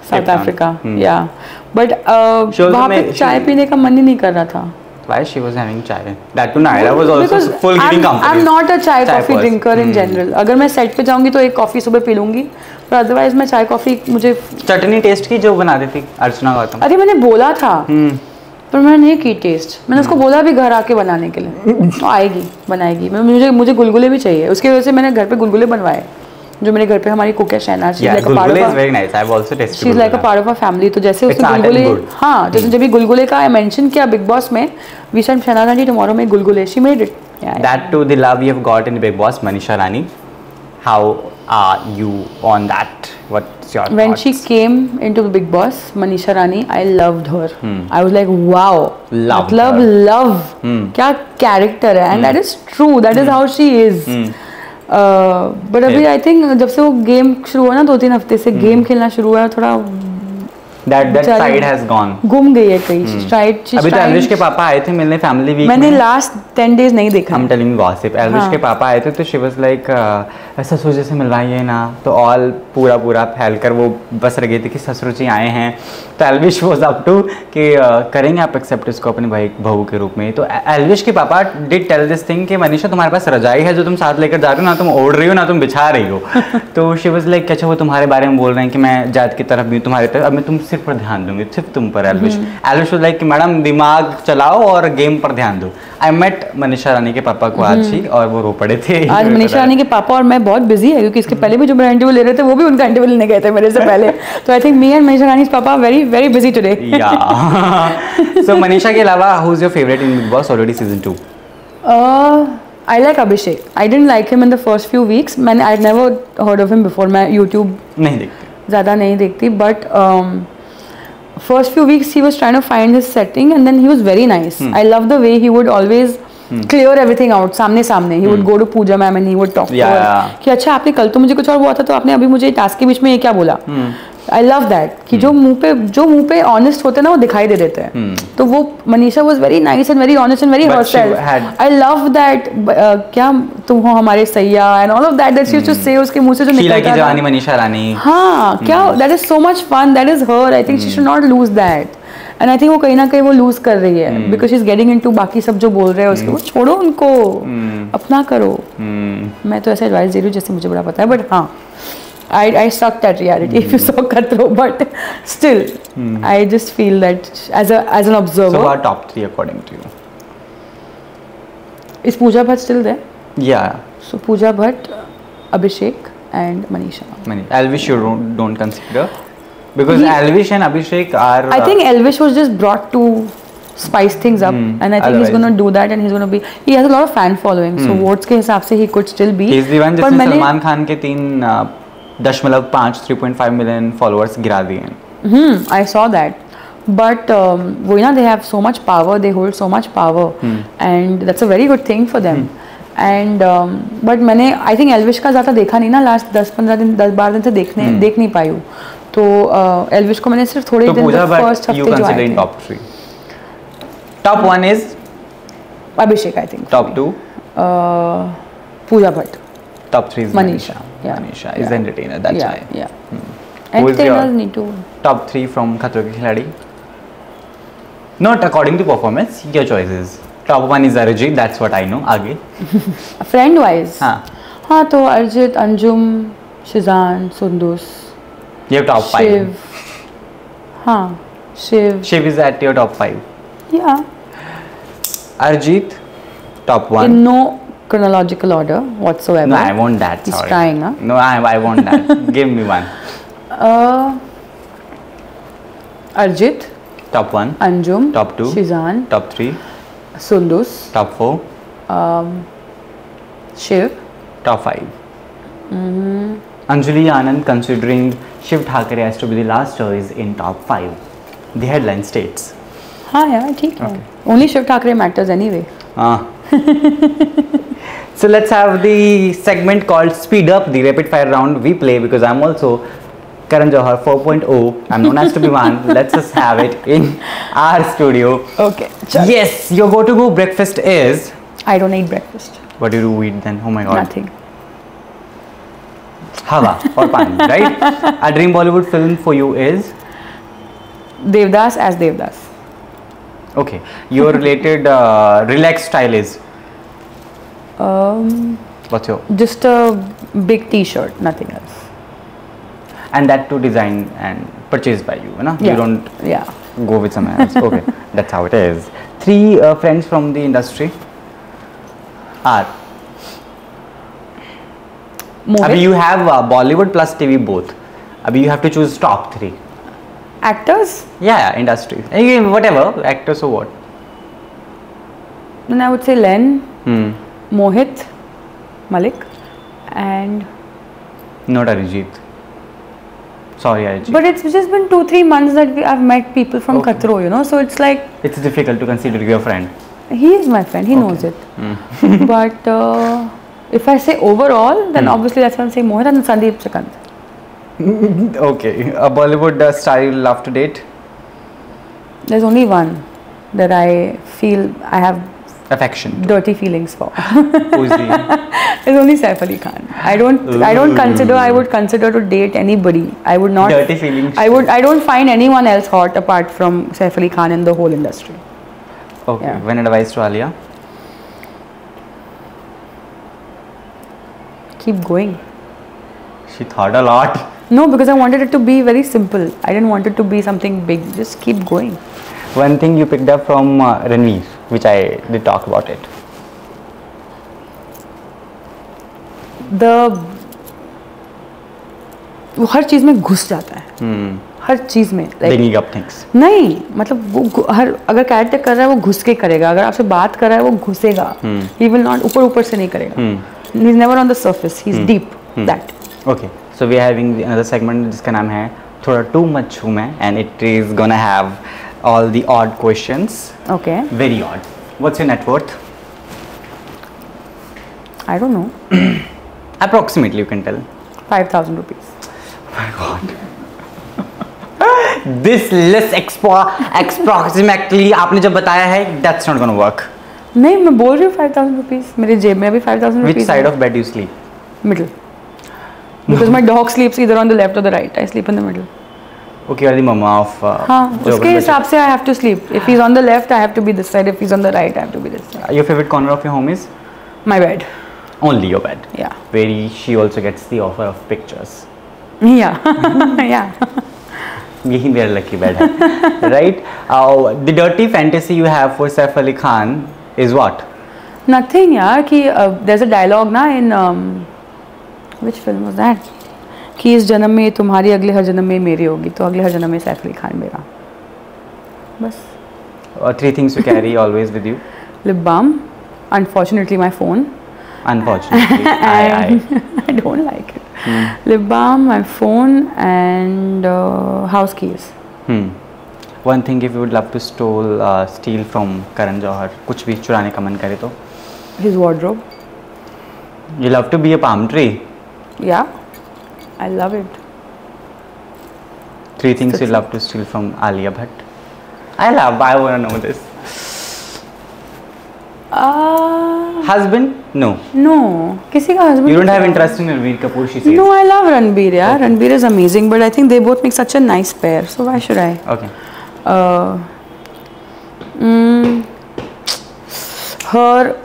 South Africa. या बट वहाँ पे चाय पीने का मन ही नहीं कर रहा था. Why she was having chai? That too Naira was also full giving company. I'm not a chai coffee drinker in general. अगर मैं सेट पे जाऊंगी तो एक कॉफी सुबह पी लूंगी, पर अदरवाइज मैं चाय कॉफी मुझे. चटनी टेस्ट की जो बनाती थी अर्चना गौतम. अरे मैंने बोला था पर मैंने नहीं की टेस्ट. मैंने उसको बोला भी घर आके बनाने के लिए, तो आएगी बनाएगी. मुझे गुलगुले भी चाहिए, उसकी वजह से मैंने घर पे गुलगुले बनवाए. जो मेरे घर पे हमारी कुक है Shahnaz, she is like a part of a family. तो जैसे उसने गुलगुले, हाँ जैसे जब भी गुलगुले का मेंशन किया बिग बॉस में, we said Shehnaaz aunty tomorrow make गुलगुले, she made it. That to the love you have got in Bigg Boss. Manisha Rani, how are you on that? What's your when she came into the Bigg Boss, Manisha Rani, I loved her. I was like wow, मतलब love क्या character है. And that is true, that is how she is. But अभी I think जब से वो game शुरू हुआ ना 2-3 हफ्ते से गेम खेलना शुरू हुआ, थोड़ा that side has gone. गुम गई है कहीं. अभी तो एल्विश के पापा आए थे मिलने फैमिली वीक. मैंने लास्ट 10 days नहीं देखा. I'm telling you gossip. Elvish के पापा आए थे तो she was like ससुर जी से मिलवाइए ना. तो ऑल पूरा फैल कर वो बस रह गई थी कि ससुर जी आए हैं. तो एल्विश वाज अप टू कि करेंगे आप एक्सेप्ट इसको अपने भाई बहू के रूप में. तो एल्विश के पापा डिड टेल दिस थिंग कि मनीषा तुम्हारे पास रजाई है जो तुम साथ लेकर जा रही हो, ना तुम ओढ़ रही हो ना तुम बिछा रही हो. तो शी वाज लाइक अच्छा वो तुम्हारे बारे में बोल रहे हैं कि मैं जात की तरफ भी हूँ तुम्हारी तरफ, अब मैं तुम सिर्फ पर ध्यान दूंगी, सिर्फ तुम पर. एल्विश वाज लाइक कि मैडम दिमाग चलाओ और गेम पर ध्यान दो. आई मेट मनीषा रानी के पापा को आज ही और वो रो पड़े थे. आज मनीषा रानी के पापा और मैं बहुत बिजी है क्योंकि इसके पहले भी जो मेरा इंटरव्यू ले रहे थे वो भी उनका इंटरव्यू लेने गए थे मेरे से पहले. तो I think me and Manisha रानी's पापा very very busy today. So Manisha के अलावा who is your favourite in Bigg Boss already season 2? I like Abhishek. I didn't like him in the first few weeks. मैंने I never heard of him before. मैं YouTube नहीं देखती, ज़्यादा नहीं देखती, but first few weeks he was trying to find his setting and then he was very nice. I love the way he would always clear everything out सामने. He would go to Pooja ma'am and he would talk to her कि अच्छा आपने कल तो मुझे कुछ और हुआ था तो आपने अभी मुझे टास्क के बीच में ये क्या बोला. I love that कि जो मुंह पे honest होते हैं ना वो दिखाई दे देते हैं. तो वो Manisha was very nice and very honest and very herself. I love that क्या तुम हो हमारे सैया and all of that she used to say. उसके मुंह से जो निकलता था जवानी मनीषा रानी, हाँ क्या that is so much fun. That is her. I think she should not lose that. And I think वो कहीं ना कहीं वो लूज कर रही है because she's getting into बाकी सब जो बोल रहे हैं उसके, वो छोड़ो उनको, अपना करो. मैं तो ऐसे एडवाइस दे रही हूँ जैसे मुझे बड़ा पता है, बट हाँ I sucked at reality if you saw Khatro, but still I just feel that as an observer. So what top 3 according to you? Is Pooja Bhatt still there? Yeah. So Pooja Bhatt, Abhishek and Manisha. Elvish you don't consider? Because Elvish and Abhishek are... I think Elvish was just brought to spice things up and I think he's going to do that and he's going to be... He has a lot of fan following, so votes के हिसाब से he could still be. He's the one जिसने सलमान खान के 3.5 million followers गिरा दिए. I saw that. But वो ना they have so much power, they hold so much power and that's a very good thing for them. And but मैंने I think Elvish का ज़्यादा देखा नहीं ना, लास्ट 10-12 दिन से देख नहीं पाई हूँ. तो Elvish को मैंने सिर्फ थोड़े दिन फर्स्ट हफ्ते जो आए थे. top 3? Top 1 is Abhishek I think. Top 2? Pooja Bhatt. Top 3 is Manisha. Yeah. Manisha is entertainer. That's why. Yeah. Entertainers need to. Top 3 from Khatro Ke Khiladi? Not according to performance. Your choices. Top one is Arijit, that's what I know. आगे. Friend wise. हाँ. तो Arijit, Anjum, Shizan, Sundus. You have top 5. Shiv. हाँ. Shiv. Shiv is at your top 5. Yeah. Arijit, top 1. In no chronological order whatsoever. No, I want that. He's sorry. trying, huh? No, I want that. Give me one. Arijit. Top 1. Anjum. Top 2. Shizan. Top 3. Sundus. Top 4. Shiv. Top 5. Anjali Anand, considering Shiv Thakre has to be the last choice in top 5. The headline states. हाँ यार ठीक है. Only Shiv Thakre matters anyway. So let's have the segment called Speed Up, the rapid fire round we play because I'm also Karan Johar 4.0. I'm known as to be one. Let's just have it in our studio. Okay. Yes, your go-to breakfast is. I don't eat breakfast. What do you eat then? Oh my god. Nothing. Hava or pani, right? A dream Bollywood film for you is? Devdas as Devdas. Okay. Your related relaxed style is? What's your? Just a big T-shirt, nothing else. And that too designed and purchased by you, no? Yeah. You don't Yeah. go with someone else. Okay, that's how it is. 3 friends from the industry are. Mohit. Abhi you have Bollywood plus TV both. Abhi you have to choose top 3. Actors? Yeah, industry. Whatever, actors or what? Then I would say Len, Mohit, Malik, and. Not Arijit. Sorry, Arijit. But it's just been 2-3 months that I've met people from Okay. Khatro, you know, so it's like. It's difficult to consider your friend. He is my friend, he knows it. But if I say overall, then obviously that's why I'm saying Mohit and Sandeep Chakant. Okay, a Bollywood star you love to date? There's only one that I feel I have Affection. dirty feelings for. Who's the? There's only Saif Ali Khan. I don't consider I would consider to date anybody. I would not. Dirty feelings. I don't find anyone else hot apart from Saif Ali Khan in the whole industry. Okay. Yeah. When advice to Alia? Keep going. She thought a lot. No, because I wanted it to be very simple. I didn't want it to be something big. Just keep going. One thing you picked up from Ranveer, which I did talk about it. वो हर चीज में घुस जाता है. हर चीज में. Digging up things. नहीं, मतलब वो अगर कैरेक्टर कर रहा है वो घुस के करेगा. अगर आपसे बात कर रहा है वो घुसेगा. He will not ऊपर से नहीं करेगा. He's never on the surface. He's deep. That. Okay. So we are having another segment जिसका नाम है थोड़ा too much हूँ मैं, and it is gonna have all the odd questions. Okay. Very odd. What's your net worth? I don't know. Approximately you can tell. 5,000 rupees. Oh my god. This less approximately आपने जब बताया है, that's not gonna work. नहीं, मैं बोल रही हूँ 5,000 rupees. मेरे जेब में अभी 5,000 rupees. Which side of bed you sleep? Middle. Because my dog sleeps either on the left or the right. I sleep in the middle. Okay, you are the mama of. हाँ, उसके हिसाब से I have to sleep. If he's on the left, I have to be this side. If he's on the right, I have to be this side. Your favorite corner of your home is? My bed. Only your bed. Yeah. Where she also gets the offer of pictures. Yeah. Yeah. यही मेरा lucky bed है, right? The dirty fantasy you have for Saif Ali Khan is what? Nothing, यार. कि there's a dialogue ना in which film was that? कि इस जन्म में तुम्हारी अगले हर जन्म में मेरी होगी, तो अगले हर जन्म में सैफ अली खान मेरा. बस. 3 things you carry always with you. Lip balm, unfortunately my phone. Unfortunately, I don't like it. Lip balm, my phone, and house keys. One thing if you would love to steal from Karan Johar, कुछ भी चुराने का मन करे तो? His wardrobe. You love to be a palm tree. Yeah, I love it. 3 things you love to steal from Alia Bhatt. I want to know this. Husband? No. No. किसी का husband. You don't have interest in Ranbir Kapoor, she says. No, I love Ranbir. Yeah, okay. Ranbir is amazing, but I think they both make such a nice pair. So why should I? Okay. her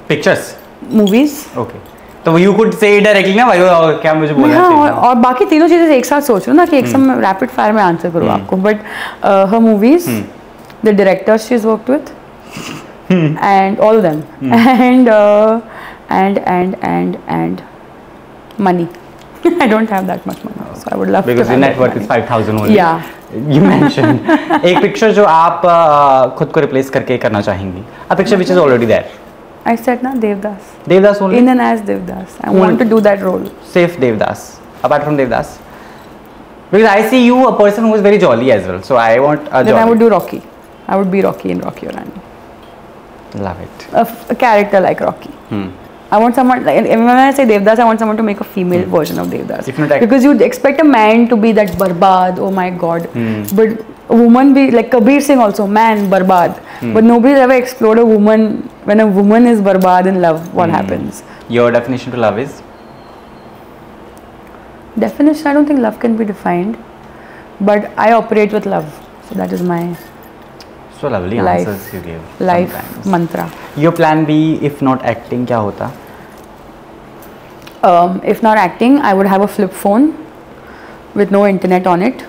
pictures, movies. okay, तो you could say directly ना भाई क्या मुझे बोलना चाहिए. हाँ, और बाकी तीनों चीजें एक साथ सोच रहा हूँ ना कि एक समय रैपिड फायर में आंसर करूँ आपको, but her movies, the directors she's worked with, and all of them, and money. I don't have that much money, so I would love because to your have net worth is 5,000 only. Yeah. You mentioned एक picture जो आप खुद को replace करके करना चाहेंगी. A picture which is already there. I said na Devdas. Devdas only. In and as Devdas. I want to do that role. Safe Devdas. Apart from Devdas. Because I see you a person who is very jolly as well. So I want a Then jolly. I would do Rocky. I would be Rocky in Rocky Or Rani. Love it. A character like Rocky. I want someone, like, when I say Devdas, I want someone to make a female version of Devdas. If not, because you'd expect a man to be that barbad, oh my god. But a woman be like Kabir Singh also, man, barbad. But nobody's ever explored a woman, when a woman is barbad in love, what happens? Your definition to love is? Definition, I don't think love can be defined. But I operate with love. So that is my So lovely life, answers you gave. life sometimes. mantra. Your plan B, if not acting, क्या होता? If not acting, I would have a flip phone with no internet on it.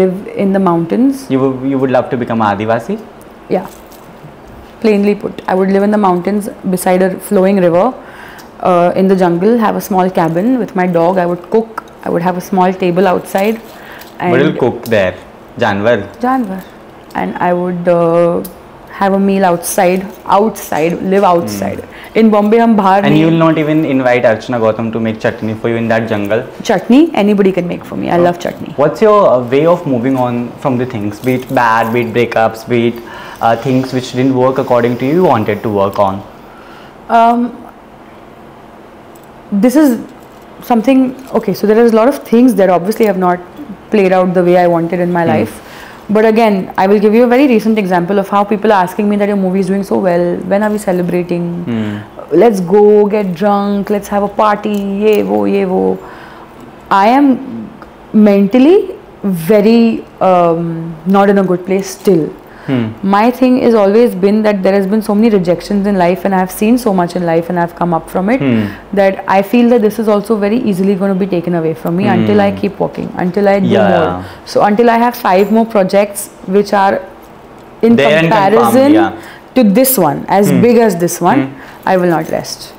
Live in the mountains. You would love to become Adivasi? Yeah. Plainly put, I would live in the mountains beside a flowing river, in the jungle, have a small cabin with my dog. I would cook. I would have a small table outside. And What will cook there? Janwar? Janwar. And I would have a meal outside, live outside. In Bombay, hum bahar And you will not even invite Archana Gautam to make chutney for you in that jungle? Chutney, anybody can make for me. I love chutney. What's your way of moving on from the things, be it bad, be it breakups, be it things which didn't work according to you wanted to work on? This is something, okay, so there is a lot of things that obviously have not played out the way I wanted in my life. But again, I will give you a very recent example of how people are asking me that your movie is doing so well. When are we celebrating? Let's go get drunk. Let's have a party. Ye wo. I am mentally very not in a good place still. My thing is always been that there has been so many rejections in life, and I have seen so much in life, and I have come up from it, that I feel that this is also very easily going to be taken away from me until I keep working, until I do more. So until I have 5 more projects which are in there comparison to this one, as big as this one, I will not rest.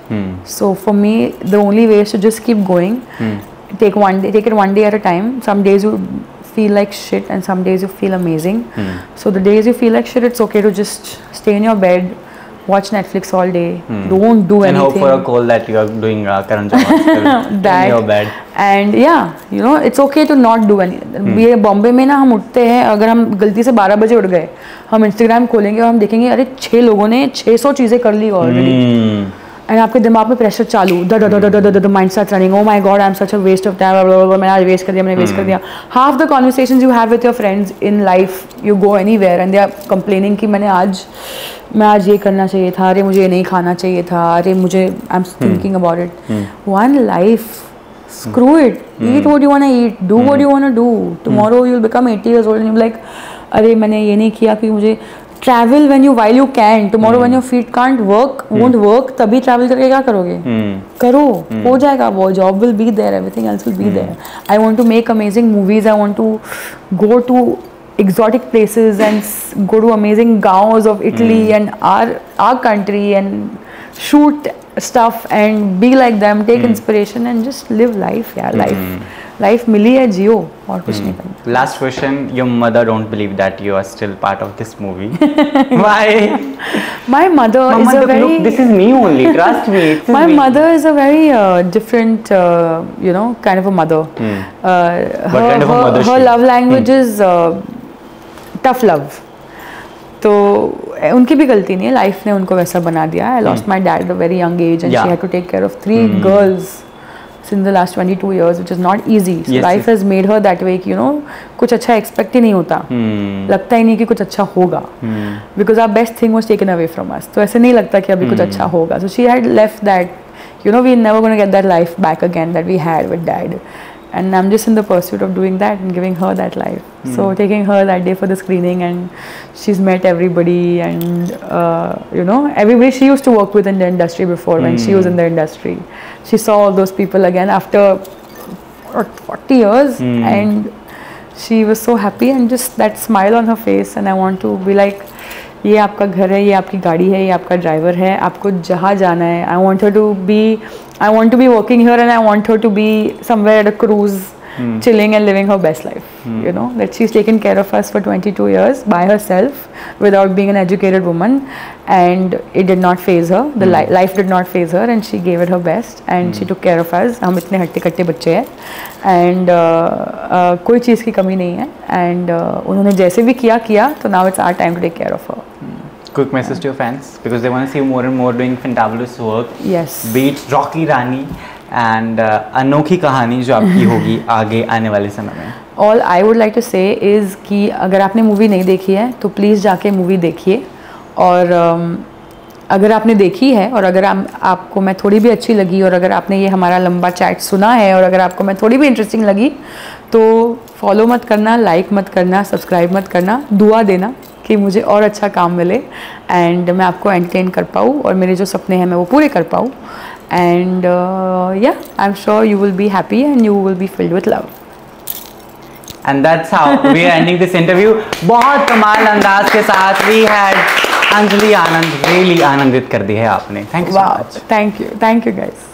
So for me, the only way is to just keep going. Take it one day at a time. Some days you feel like shit and some days you feel amazing. So the days you feel like shit, it's okay to just stay in your bed, watch Netflix all day, don't do anything. And hope for a call that you are doing Karan Johar in your bed. And yeah, you know, it's okay to not do anything. ये बॉम्बे में ना हम उठते हैं, अगर हम गलती से 12 बजे उठ गए, हम इंस्टाग्राम खोलेंगे और हम देखेंगे अरे 6 लोगों ने 600 चीज़ें कर ली ऑलरेडी. एंड आपके दिमाग में प्रेशर चालू, the mind starts running, oh my god I am such a waste of time, मैंने आज वेस्ट कर दिया. Half the conversations you have with your friends in life, you go anywhere and they are complaining कि मैं आज ये करना चाहिए था, अरे मुझे ये नहीं खाना चाहिए था, अरे मुझे I am thinking about it. One life, screw it, eat what you want to eat, do what you want to do. Tomorrow you'll become 80 years old and you'll be like, अरे मैंने ये नहीं किया क्योंकि मुझे. Travel while you can. Tomorrow when your feet won't work, तभी travel करके क्या करोगे? करो, हो जाएगा वो. Job will be there, everything else will be there. I want to make amazing movies. I want to go to exotic places and go to amazing gaons of Italy and our country and shoot stuff and be like them, take inspiration and just live life. Life मिली है, जियो और कुछ नहीं करना. Last question, your mother don't believe that you are still part of this movie. Why? My mother is a very... Look, this is me only, trust me. My mother is a very different, kind of a mother. What kind of a mother her love language is tough love. तो उनकी भी गलती नहीं है, life ने उनको वैसा बना दिया. I lost my dad at a very young age and she had to take care of 3 girls since the last 22 years, which is not easy. So life has made her that way कि कुछ अच्छा expect ही नहीं होता, लगता ही नहीं कि कुछ अच्छा होगा, because our best thing was taken away from us. तो ऐसे नहीं लगता कि अभी कुछ अच्छा होगा. So she had left that, we're never going to get that life back again that we had with dad. and I'm just in the pursuit of doing that and giving her that life. So taking her that day for the screening, and she's met everybody, and you know, everybody she used to work with in the industry before, when she was in the industry. She saw all those people again after 40 years, and she was so happy, and just that smile on her face. And I want to be like, ये आपका घर है, ये आपकी गाड़ी है, ये आपका ड्राइवर है, आपको जहाँ जाना है. I want to be working here, and I want her to be somewhere at a cruise, chilling and living her best life. You know, that she's taken care of us for 22 years by herself without being an educated woman, and it did not faze her. The life did not faze her, and she gave it her best, and she took care of us. हम इतने हट्टे कट्टे बच्चे हैं, and कोई चीज़ की कमी नहीं है, and उन्होंने जैसे भी किया, तो now it's our time to take care of her. Quick message to your fans, because they want to see you more and more doing fantabulous work. Yes. Beats Rocky Rani and अनोखी कहानी जो आपकी होगी आगे आने वाले समय में. All I would like to say is कि अगर आपने मूवी नहीं देखी है तो प्लीज़ जाके मूवी देखिए, और अगर आपने देखी है और अगर आपको मैं थोड़ी भी अच्छी लगी, और अगर आपने ये हमारा लंबा चैट सुना है, और अगर आपको मैं थोड़ी भी इंटरेस्टिंग लगी, तो फॉलो मत करना, लाइक मत करना, सब्सक्राइब मत करना, दुआ देना कि मुझे और अच्छा काम मिले, एंड मैं आपको एंटरटेन कर पाऊँ, और मेरे जो सपने हैं मैं वो पूरे कर पाऊँ. एंड या, I am sure you will be happy and you will be filled with love. And that's how we are ending this interview. बहुत कमाल अंदाज के साथ we had Anjali Anand. really आनंदित कर दी है आपने. Thank you so much. Thank you guys.